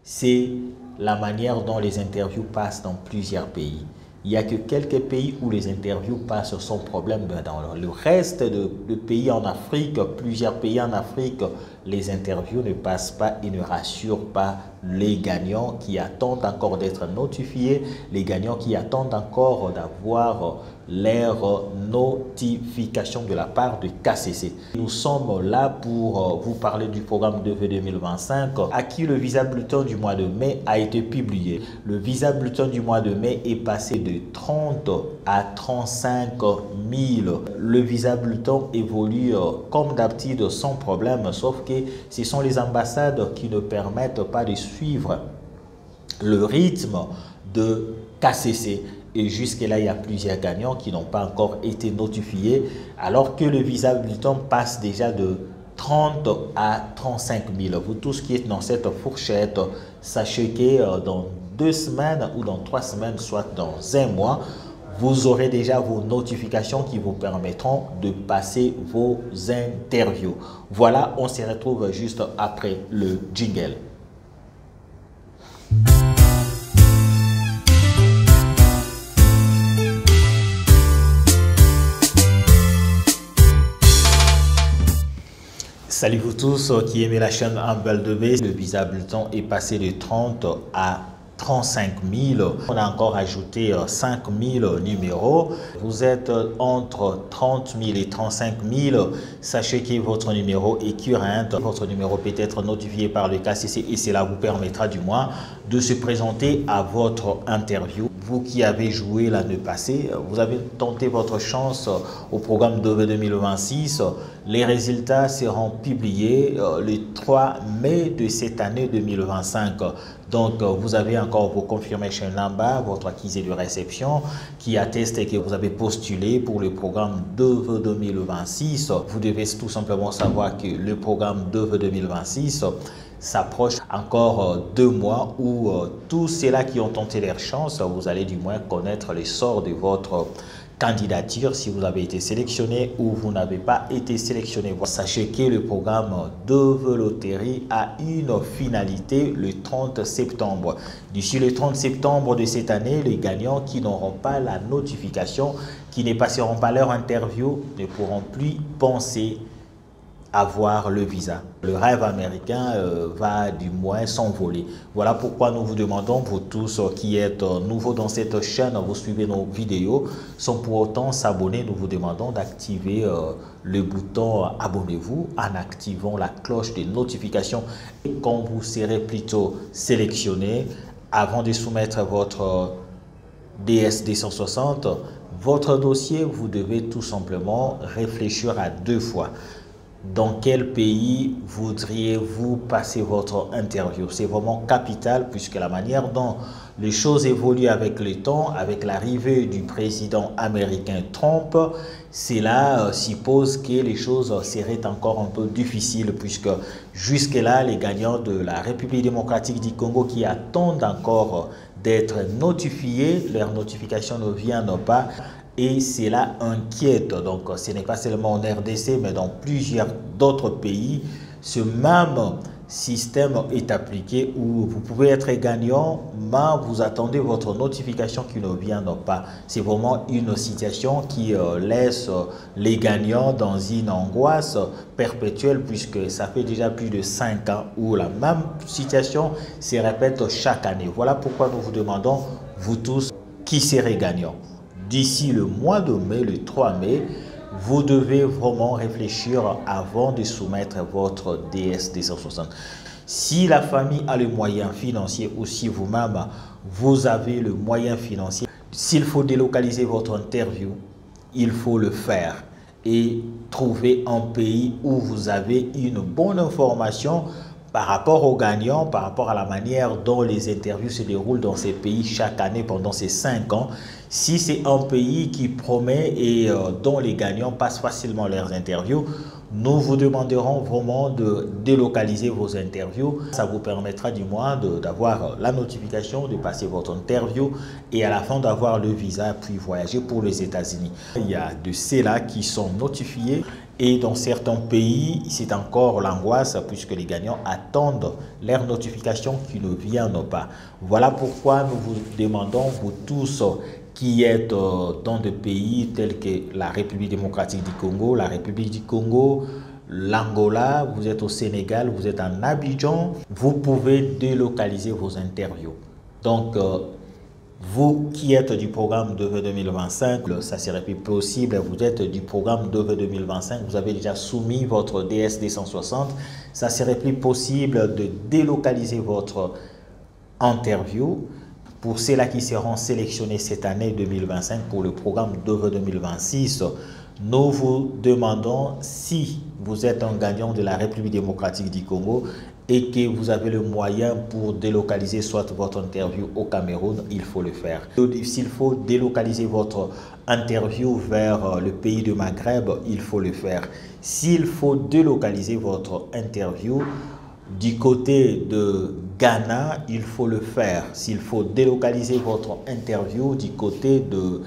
c'est la manière dont les interviews passent dans plusieurs pays. Il n'y a que quelques pays où les interviews passent sans problème. Dans le reste de pays en Afrique, plusieurs pays en Afrique, les interviews ne passent pas et ne rassurent pas les gagnants qui attendent encore d'être notifiés, les gagnants qui attendent encore d'avoir leur notification de la part de KCC. Nous sommes là pour vous parler du programme de vœux 2025 à qui le visa bulletin du mois de mai a été publié. Le visa bulletin du mois de mai est passé de 30 à 35 000. Le visa bulletin évolue comme d'habitude sans problème, sauf que ce sont les ambassades qui ne permettent pas de suivre le rythme de KCC. Et jusque-là, il y a plusieurs gagnants qui n'ont pas encore été notifiés, alors que le visa bulletin passe déjà de 30 à 35 000. Vous tous qui êtes dans cette fourchette, sachez que dans 2 semaines ou dans 3 semaines, soit dans 1 mois, vous aurez déjà vos notifications qui vous permettront de passer vos interviews. Voilà, on se retrouve juste après le jingle. Salut vous tous qui aimez la chaîne Humble TV. Le visa bulletin est passé de 30 à 35 000. On a encore ajouté 5 000 numéros. Vous êtes entre 30 000 et 35 000. Sachez que votre numéro est current. Votre numéro peut être notifié par le KCC et cela vous permettra du moins de se présenter à votre interview. Vous qui avez joué l'année passée, vous avez tenté votre chance au programme de vœux 2026. Les résultats seront publiés le 3 mai de cette année 2025. Donc, vous avez encore vos confirmation number, votre accusé de réception qui atteste que vous avez postulé pour le programme de vœux 2026. Vous devez tout simplement savoir que le programme de vœux 2026 s'approche encore 2 mois où tous ceux-là qui ont tenté leur chance, vous allez du moins connaître le sort de votre candidature si vous avez été sélectionné ou vous n'avez pas été sélectionné. Sachez que le programme de vœux loterie a une finalité le 30 septembre. D'ici le 30 septembre de cette année, les gagnants qui n'auront pas la notification, qui ne passeront pas leur interview, ne pourront plus penser avoir le visa. Le rêve américain va du moins s'envoler. Voilà pourquoi nous vous demandons, vous tous qui êtes nouveaux dans cette chaîne, vous suivez nos vidéos, sans pour autant s'abonner, nous vous demandons d'activer le bouton abonnez-vous en activant la cloche de notification. Et quand vous serez plutôt sélectionné, avant de soumettre votre DS 160, votre dossier, vous devez tout simplement réfléchir à 2 fois. Dans quel pays voudriez-vous passer votre interview? C'est vraiment capital puisque la manière dont les choses évoluent avec le temps, avec l'arrivée du président américain Trump, cela suppose que les choses seraient encore un peu difficiles puisque jusque-là, les gagnants de la République démocratique du Congo qui attendent encore d'être notifiés, leurs notifications ne viennent pas. Et cela inquiète. Donc, ce n'est pas seulement en RDC, mais dans plusieurs d'autres pays, ce même système est appliqué où vous pouvez être gagnant, mais vous attendez votre notification qui ne vient pas. C'est vraiment une situation qui laisse les gagnants dans une angoisse perpétuelle puisque ça fait déjà plus de 5 ans où la même situation se répète chaque année. Voilà pourquoi nous vous demandons, vous tous, qui serez gagnants. D'ici le mois de mai, le 3 mai, vous devez vraiment réfléchir avant de soumettre votre DS 260. Si la famille a le moyen financier ou si vous-même, vous avez le moyen financier, s'il faut délocaliser votre interview, il faut le faire et trouver un pays où vous avez une bonne information par rapport aux gagnants, par rapport à la manière dont les interviews se déroulent dans ces pays chaque année pendant ces 5 ans. Si c'est un pays qui promet et dont les gagnants passent facilement leurs interviews, nous vous demanderons vraiment de délocaliser vos interviews. Ça vous permettra du moins d'avoir la notification, de passer votre interview et à la fin d'avoir le visa puis voyager pour les États-Unis. Il y a de ceux-là qui sont notifiés Et dans certains pays, c'est encore l'angoisse puisque les gagnants attendent leur notification qui ne viennent pas. Voilà pourquoi nous vous demandons, vous tous qui êtes dans des pays tels que la République démocratique du Congo, l'Angola, vous êtes au Sénégal, vous êtes en Abidjan, vous pouvez délocaliser vos interviews. Donc, vous qui êtes du programme DEVE 2025, ça serait plus possible, vous êtes du programme DEVE 2025, vous avez déjà soumis votre DSD 160, ça serait plus possible de délocaliser votre interview. Pour ceux-là qui seront sélectionnés cette année 2025 pour le programme DEVE 2026, nous vous demandons si vous êtes un gagnant de la République démocratique du Congo et que vous avez le moyen pour délocaliser soit votre interview au Cameroun, il faut le faire. S'il faut délocaliser votre interview vers le pays du Maghreb, il faut le faire. S'il faut délocaliser votre interview du côté de Ghana, il faut le faire. S'il faut délocaliser votre interview du côté de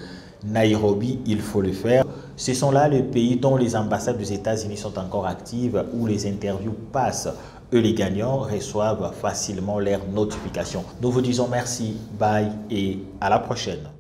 Nairobi, il faut le faire. Ce sont là les pays dont les ambassades des États-Unis sont encore actives, où les interviews passent. Eux, les gagnants, reçoivent facilement leurs notifications. Nous vous disons merci, bye et à la prochaine.